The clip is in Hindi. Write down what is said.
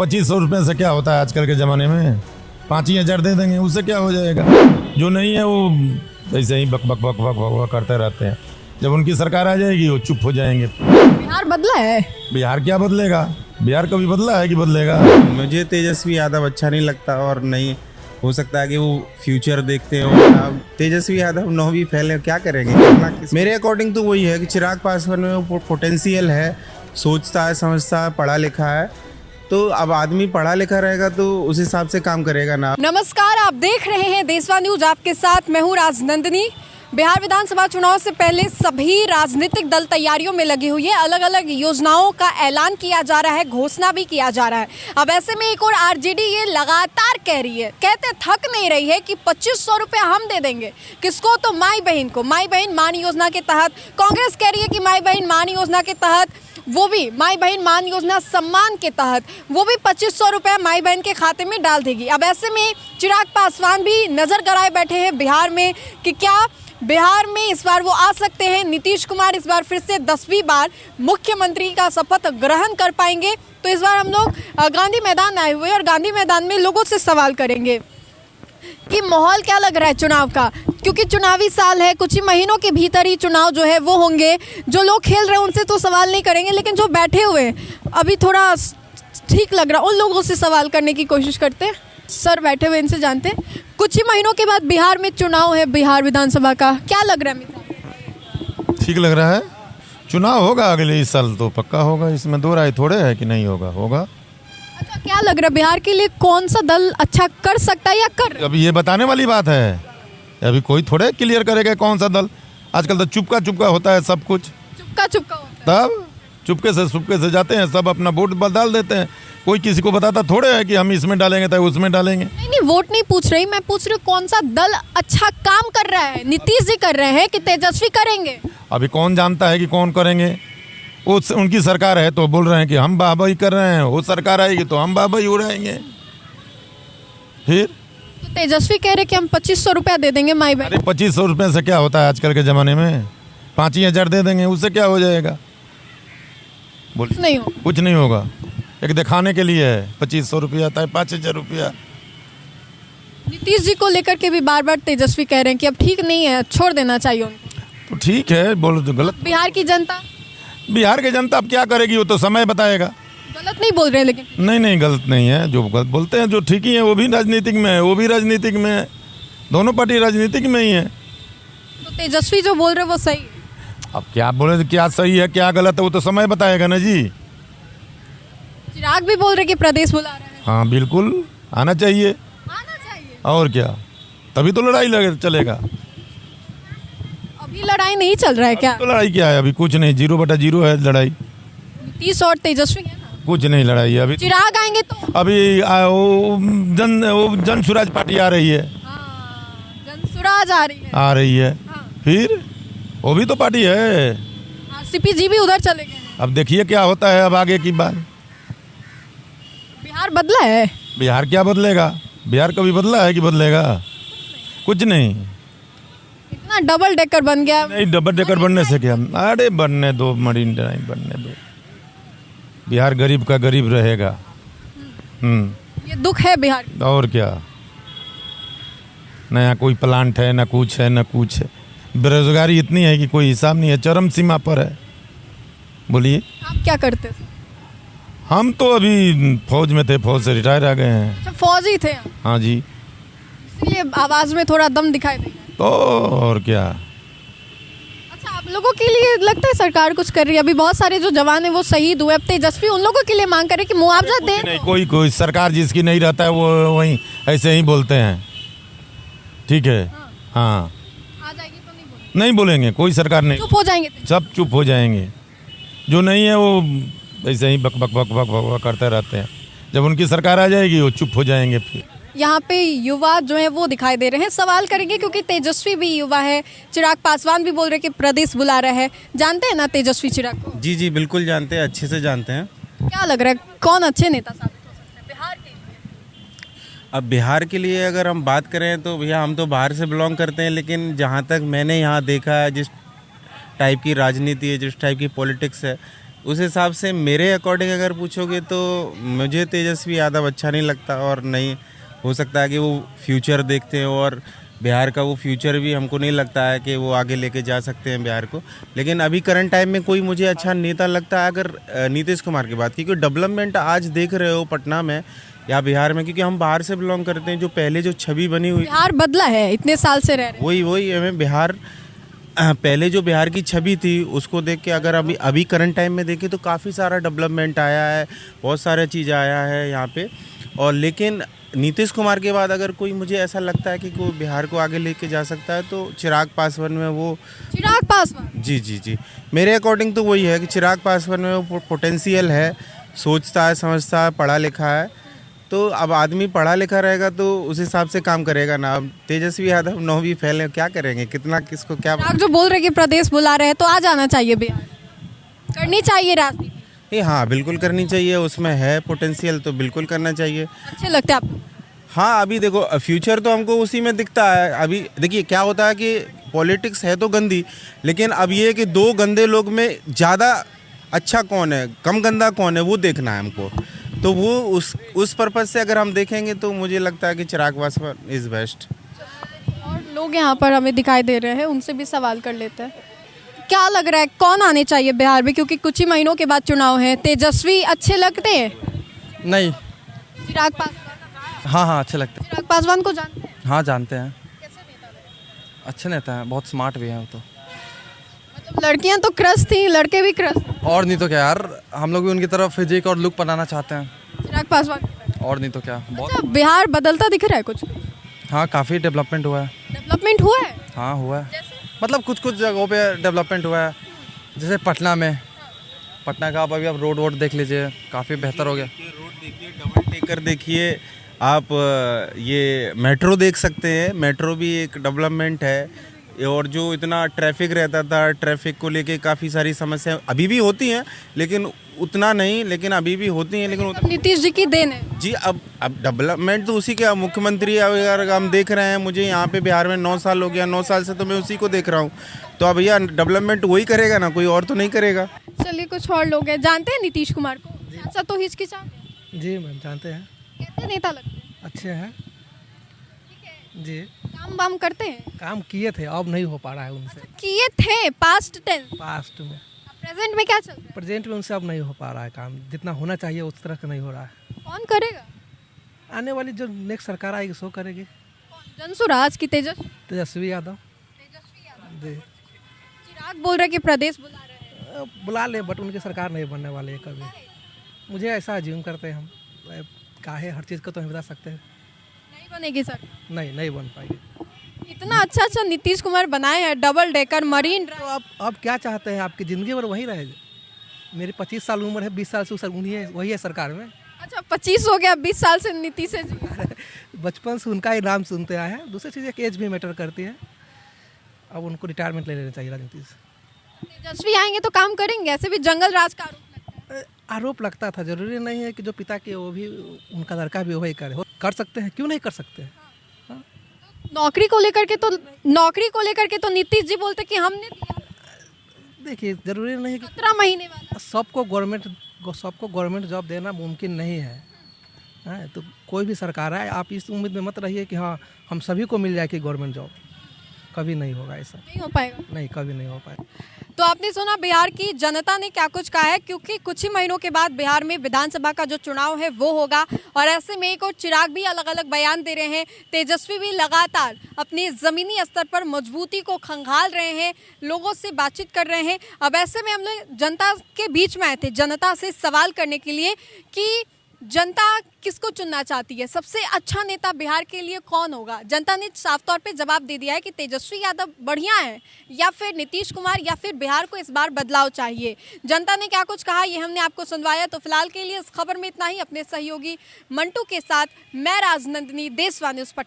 ₹2500 से क्या होता है आजकल के ज़माने में? 5,000 दे देंगे, उससे क्या हो जाएगा? जो नहीं है वो ऐसे ही बक बक बक बक बक करते रहते हैं। जब उनकी सरकार आ जाएगी वो चुप हो जाएंगे। बिहार बदला है? बिहार क्या बदलेगा? बिहार कभी बदला है कि बदलेगा? मुझे तेजस्वी यादव अच्छा नहीं लगता, और नहीं हो सकता है कि वो फ्यूचर देखते हो। अब तेजस्वी यादव 9वीं फेल है, क्या करेंगे? मेरे अकॉर्डिंग तो वही है कि चिराग पासवान में वो पोटेंशियल है, सोचता है, समझता है, पढ़ा लिखा है। तो अब आदमी पढ़ा लिखा रहेगा तो उस हिसाब से काम करेगा ना। नमस्कार, आप देख रहे हैं देशवा न्यूज। आपके साथ मैं हूँ राजनंदिनी। बिहार विधानसभा चुनाव से पहले सभी राजनीतिक दल तैयारियों में लगे हुए हैं। अलग अलग योजनाओं का ऐलान किया जा रहा है, घोषणा भी किया जा रहा है। अब ऐसे में एक और आरजेडी ये लगातार कह रही है, कहते थक नहीं रही है कि 2500 रुपये हम दे देंगे। किसको? तो माई बहन को। माई बहन मान योजना के तहत कांग्रेस कह रही है कि माई बहन मान योजना के तहत, वो भी माई बहन मान योजना सम्मान के तहत वो भी 2500 रुपये माई बहन के खाते में डाल देगी। अब ऐसे में चिराग पासवान भी नजर गड़ाए बैठे हैं बिहार में कि क्या बिहार में इस बार वो आ सकते हैं। नीतीश कुमार इस बार फिर से 10वीं बार मुख्यमंत्री का शपथ ग्रहण कर पाएंगे। तो इस बार हम लोग गांधी मैदान आए हुए हैं और गांधी मैदान में लोगों से सवाल करेंगे कि माहौल क्या लग रहा है चुनाव का, क्योंकि चुनावी साल है। कुछ ही महीनों के भीतर ही चुनाव जो है वो होंगे। जो लोग खेल रहे हैं उनसे तो सवाल नहीं करेंगे, लेकिन जो बैठे हुए हैं अभी थोड़ा ठीक लग रहा, उन लोगों से सवाल करने की कोशिश करते हैं। सर बैठे हुए, इनसे जानते हैं, कुछ ही महीनों के बाद बिहार में चुनाव है, बिहार विधानसभा का, क्या लग रहा है? ठीक लग रहा है। चुनाव होगा अगले इस साल, तो पक्का होगा, इसमें दो राय थोड़े है कि नहीं होगा। होगा। अच्छा, क्या लग रहा है बिहार के लिए कौन सा दल अच्छा कर सकता है या कर? अभी ये बताने वाली बात है, अभी कोई थोड़े क्लियर करेगा कौन सा दल। आजकल तो चुपका चुपका होता है सब कुछ। चुपका चुपका होता है। तब चुपके से जाते हैं, सब अपना वोट डाल देते हैं। कोई किसी को बताता थोड़े है कि हम इसमें डालेंगे तो उसमें डालेंगे। नहीं, वोट नहीं पूछ रही मैं, पूछ रही हूँ कौन सा दल अच्छा काम कर रहा है। नीतीश जी कर रहे हैं कि तेजस्वी करेंगे? अभी कौन जानता है कि कौन करेंगे। वो उनकी सरकार है तो बोल रहे हैं कि हम वाहवाही कर रहे हैं, वो सरकार आएगी तो हम वाहवाही उड़ाएंगे। फिर तो तेजस्वी कह रहे कि हम 2500 रुपया दे देंगे माई बहन। अरे 2500 रुपये से क्या होता है आजकल के ज़माने में? 5,000 दे देंगे, उससे क्या हो जाएगा? बोलिए। नहीं हो, कुछ नहीं होगा। एक दिखाने के लिए है, 2500 रुपया आता है, 5,000 रुपया। नीतीश जी को लेकर के भी बार बार तेजस्वी कह रहे हैं कि अब ठीक नहीं है, छोड़ देना चाहिए उनको। तो ठीक है, बोलो तो गलत। बिहार की जनता अब क्या करेगी वो तो समय बताएगा। गलत नहीं बोल रहे हैं, लेकिन नहीं गलत नहीं है। जो गलत बोलते हैं, जो ठीक ही है वो भी राजनीतिक में है, वो भी राजनीतिक में है। दोनों पार्टी राजनीतिक में ही है। तो तेजस्वी जो बोल रहे हैं वो सही है। अब क्या बोले, क्या सही है क्या गलत है, वो तो समय बताएगा ना जी। चिराग भी बोल रहे कि प्रदेश बुला रहे हैं। हाँ बिल्कुल, आना चाहिए। आना चाहिए। और क्या, तभी तो लड़ाई चलेगा। अभी लड़ाई नहीं चल रहा है क्या? तो लड़ाई क्या है? अभी कुछ नहीं, 0/0 है लड़ाई। नीतीश और तेजस्वी है ना। कुछ नहीं लड़ाई है अभी। चिराग आएंगे तो अभी वो जन स्वराज पार्टी आ रही है। जनसुराज आ रही है। हाँ। फिर वो भी तो पार्टी है। आरसीपी जी भी उधर चले गए हैं। अब देखिए क्या होता है अब आगे की बात। बिहार बदला है? बिहार क्या बदलेगा? बिहार कभी बदला है कि बदलेगा? कुछ नहीं। इतना डबल डेकर बन गया। नहीं, डबल डेकर बनने से क्या, अरे बनने दो, मरीन ड्राइव बनने दो। बिहार गरीब का गरीब रहेगा। ये दुख है बिहार। और क्या, नया कोई प्लांट है, ना कुछ है, ना कुछ है। बेरोजगारी इतनी है कि कोई हिसाब नहीं है, चरम सीमा पर है। बोलिए। आप क्या करते थे? हम तो अभी फौज में थे, फौज से रिटायर आ गए हैं। अच्छा, फौजी थे? हाँ जी। इसीलिए आवाज में थोड़ा दम दिखाई दे रहा है। तो और क्या। अच्छा, आप लोगों के लिए लगता है सरकार कुछ कर रही है? अभी बहुत सारे जो जवान है वो शहीद हुए, अब तेजस्वी उन लोगों के लिए मांग करे कि मुआवजा दे। नहीं, कोई सरकार जिसकी नहीं रहता है वो वहीं ऐसे ही बोलते हैं। ठीक है। हाँ, आ जाएगी तो नहीं बोलेंगे? नहीं बोलेंगे, कोई सरकार नहीं। चुप हो जाएंगे? सब चुप हो जाएंगे। जो नहीं है वो ऐसे ही बक बक बक बक बक करते रहते हैं। जब उनकी सरकार आ जाएगी वो चुप हो जाएंगे। फिर यहाँ पे युवा जो है वो दिखाई दे रहे हैं, सवाल करेंगे क्योंकि तेजस्वी भी युवा है। चिराग पासवान भी बोल रहे कि प्रदेश बुला रहा है। जानते हैं ना तेजस्वी चिराग को? जी बिल्कुल जानते हैं, अच्छे से जानते हैं। क्या लग रहा है कौन अच्छे नेता साबित हो सकते हैं बिहार के लिए? अब बिहार के लिए अगर हम बात करें तो भैया हम तो बाहर से बिलोंग करते हैं, लेकिन जहाँ तक मैंने यहाँ देखा है, जिस टाइप की राजनीति है, जिस टाइप की पॉलिटिक्स है, उस हिसाब से मेरे अकॉर्डिंग अगर पूछोगे तो मुझे तेजस्वी यादव अच्छा नहीं लगता, और नहीं हो सकता है कि वो फ्यूचर देखते हो, और बिहार का वो फ्यूचर भी हमको नहीं लगता है कि वो आगे लेके जा सकते हैं बिहार को। लेकिन अभी करंट टाइम में कोई मुझे अच्छा नेता लगता है अगर नीतीश कुमार की बात की, क्योंकि डेवलपमेंट आज देख रहे हो पटना में या बिहार में, क्योंकि हम बाहर से बिलोंग करते हैं, जो पहले जो छवि बनी हुई बिहार बदला है, इतने साल से रह रहे वही हमें बिहार पहले जो बिहार की छवि थी उसको देख के अगर अभी करंट टाइम में देखें तो काफ़ी सारा डेवलपमेंट आया है, बहुत सारा चीज़ आया है यहाँ पे। और लेकिन नीतीश कुमार के बाद अगर कोई मुझे ऐसा लगता है कि कोई बिहार को आगे लेके जा सकता है तो चिराग पासवान में वो चिराग पासवान। जी मेरे अकॉर्डिंग तो वही है कि चिराग पासवान में वो पोटेंशियल है, सोचता है, समझता है, पढ़ा लिखा है। तो अब आदमी पढ़ा लिखा रहेगा तो उस हिसाब से काम करेगा ना। अब तेजस्वी यादव 9वीं फेल है, क्या करेंगे, कितना किसको क्या। आप जो बोल रहे कि प्रदेश बुला रहे हैं तो आ जाना चाहिए बिहार, करनी चाहिए राजनीति। ये हाँ बिल्कुल करनी चाहिए, उसमें है पोटेंशियल तो बिल्कुल करना चाहिए। अच्छे लगते हैं आपको? हाँ अभी देखो फ्यूचर तो हमको उसी में दिखता है। अभी देखिए क्या होता है कि पॉलिटिक्स है तो गंदी, लेकिन अब ये कि दो गंदे लोग में ज़्यादा अच्छा कौन है, कम गंदा कौन है, वो देखना है हमको। तो वो उस पर्पज़ से अगर हम देखेंगे तो मुझे लगता है कि चिराग पासवान इज़ बेस्ट। और लोग यहाँ पर हमें दिखाई दे रहे हैं, उनसे भी सवाल कर लेते हैं। क्या लग रहा है कौन आने चाहिए बिहार में, क्योंकि कुछ ही महीनों के बाद चुनाव है? तेजस्वी अच्छे लगते हैं? नहीं। चिराग पासवान? हाँ अच्छे लगते हैं। चिराग पासवान को जानते हैं? हाँ जानते हैं, कैसे नेता लगे? अच्छे नेता हैं, बहुत स्मार्ट भी हैं वो तो। मतलब लड़कियां तो क्रश थी, लड़के भी क्रश। और नहीं तो क्या यार, हम लोग भी उनकी तरफ फिजिक और लुक बनाना चाहते हैं। चिराग पासवान। और नहीं तो क्या, बहुत। अच्छा, बिहार बदलता दिख रहा है कुछ? हाँ काफ़ी डेवलपमेंट हुआ है। डेवलपमेंट हुआ है? हाँ हुआ है, मतलब कुछ जगहों पे डेवलपमेंट हुआ है। जैसे पटना में, पटना का आप अभी आप रोड देख लीजिए, काफ़ी बेहतर हो गया। रोड देखिए, डबल टेकर देखिए, आप ये मेट्रो देख सकते हैं, मेट्रो भी एक डेवलपमेंट है। और जो इतना ट्रैफिक रहता था, ट्रैफिक को लेके काफ़ी सारी समस्याएं अभी भी होती हैं, लेकिन उतना नहीं, लेकिन अभी भी होती हैं, लेकिन नीतीश जी की देन है जी। अब डेवलपमेंट तो उसी के मुख्यमंत्री अगर हम देख रहे हैं, मुझे यहाँ पे बिहार में 9 साल हो गया, 9 साल से तो मैं उसी को देख रहा हूँ। तो अब भैया डेवलपमेंट वही करेगा ना, कोई और तो नहीं करेगा। चलिए कुछ और लोग हैं, जानते हैं नीतीश कुमार को? अच्छा तो हिचकिचाते? जी मैम जानते हैं, कैसे नेता लगते हैं? अच्छे हैं जी। काम वाम करते हैं? काम किए थे, अब नहीं हो पा रहा है उनसे। किए थे पास्ट टेंस, पास्ट में, प्रेजेंट में क्या चल रहा प्रेजेंट में उनसे अब नहीं हो पा रहा है काम, जितना होना चाहिए उस तरह का नहीं हो रहा है। है? कौन करेगा? आने वाली जो नेक्स्ट सरकार आएगी सो करेगी। जनसुराज की तेजस्वी? तेजस्वी यादव जी। चिराग बोल रहे कि प्रदेश बुला रहे हैं। बुला ले, बट उनकी सरकार नहीं बनने वाली है कभी। मुझे ऐसा अज्यूम करते हैं हम, काहे हर चीज़ को तो हम बता सकते हैं। नहीं बनेगी सर? नहीं बन पाएगी। इतना अच्छा नीतीश कुमार बनाए हैं, डबल डेकर, मरीन तो आप क्या चाहते हैं, आपकी ज़िंदगी भर वही रहे? मेरी 25 साल उम्र है, 20 साल से वही है सरकार में। अच्छा 25 हो गया, 20 साल से नीतीश है जी। बचपन से उनका ही नाम सुनते आए हैं। दूसरी चीज़ एक एज भी मैटर करती है, अब उनको रिटायरमेंट ले लेना चाहिए राजनीति से। तेजस्वी आएंगे तो काम करेंगे? ऐसे भी जंगल राज का आरोप लगता था, जरूरी नहीं है कि जो पिता के वो भी उनका लड़का भी वही करे। कर सकते हैं, क्यों नहीं कर सकते हैं? नौकरी को लेकर के तो नीतीश जी बोलते कि हमने दिया। देखिए जरूरी नहीं है कि 17 महीने वाला सबको गवर्नमेंट जॉब देना मुमकिन नहीं है। हाँ, तो कोई भी सरकार है, आप इस उम्मीद में मत रहिए कि हाँ हम सभी को मिल जाए कि गवर्नमेंट जॉब। कभी नहीं होगा ऐसा, नहीं हो पाएगा। नहीं, कभी नहीं हो पाएगा। तो आपने सुना बिहार की जनता ने क्या कुछ कहा है, क्योंकि कुछ ही महीनों के बाद बिहार में विधानसभा का जो चुनाव है वो होगा। और ऐसे में एक और चिराग भी अलग अलग बयान दे रहे हैं, तेजस्वी भी लगातार अपने ज़मीनी स्तर पर मजबूती को खंगाल रहे हैं, लोगों से बातचीत कर रहे हैं। अब ऐसे में हम लोग जनता के बीच में आए थे, जनता से सवाल करने के लिए कि जनता किसको चुनना चाहती है, सबसे अच्छा नेता बिहार के लिए कौन होगा। जनता ने साफ तौर पे जवाब दे दिया है कि तेजस्वी यादव बढ़िया है, या फिर नीतीश कुमार, या फिर बिहार को इस बार बदलाव चाहिए। जनता ने क्या कुछ कहा ये हमने आपको सुनवाया। तो फिलहाल के लिए इस खबर में इतना ही। अपने सहयोगी मंटू के साथ मैं राजनंदिनी, देशवा न्यूज़ पटना।